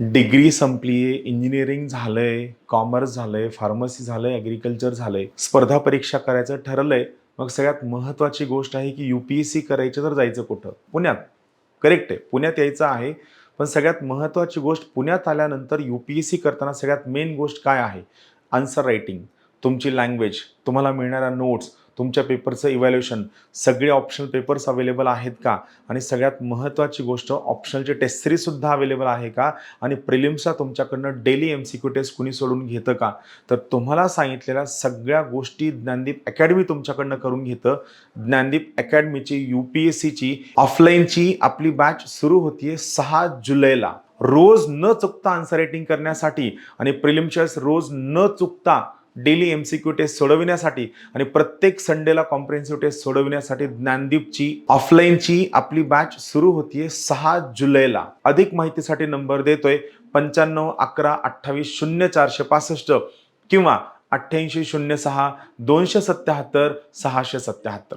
Degree संपली आहे, engineering झालंय, कॉमर्स झालंय, फार्मसी झालंय, ॲग्रिकल्चर झालंय, स्पर्धा परीक्षा करायचं ठरलंय. मग सगळ्यात महत्त्वाची गोष्ट आहे की यू-पी-एस-सी करायची तर जायचं कुठं? पुण्यात. करेक्ट आहे. पुण्यात यायचं आहे. पण सगळ्यात महत्त्वाची गोष्ट पुण्यात आल्यानंतर यू-पी-एस-सी करताना सगळ्यात मेन गोष्ट काय आहे? आन्सर रायटिंग, तुमची लँग्वेज, तुम्हाला मिळणाऱ्या नोट्स, तुमच्या पेपरचं इव्हॅल्युएशन, सगळे ऑप्शनल पेपर्स अवेलेबल आहेत का? आणि सगळ्यात महत्त्वाची गोष्ट ऑप्शनलची टेस्ट सीरीजसुद्धा अवेलेबल आहे का? आणि प्रिलिम्सचा तुमच्याकडनं डेली एम-सी-क्यू टेस्ट कुणी सोडून घेतं का? तर तुम्हाला सांगितलेल्या सगळ्या गोष्टी ज्ञानदीप अकॅडमी तुमच्याकडनं करून घेतं. ज्ञानदीप अकॅडमीची यू-पी-एस-सीची ऑफलाईनची आपली बॅच सुरू होतीये 6 जुलैला. रोज न चुकता आन्सर रायटिंग करण्यासाठी आणि प्रिलिम्सच्या रोज न चुकता डेली एम-सी-क्यू टेस्ट सोडविण्यासाठी आणि प्रत्येक संडेला कॉम्प्रिहेन्सिव्ह टेस्ट सोडविण्यासाठी ज्ञानदीपची ऑफलाईनची आपली बॅच सुरू होतीये 6 जुलैला. अधिक माहितीसाठी नंबर देतोय 95 11 28 0465 किंवा 88 06 277 677.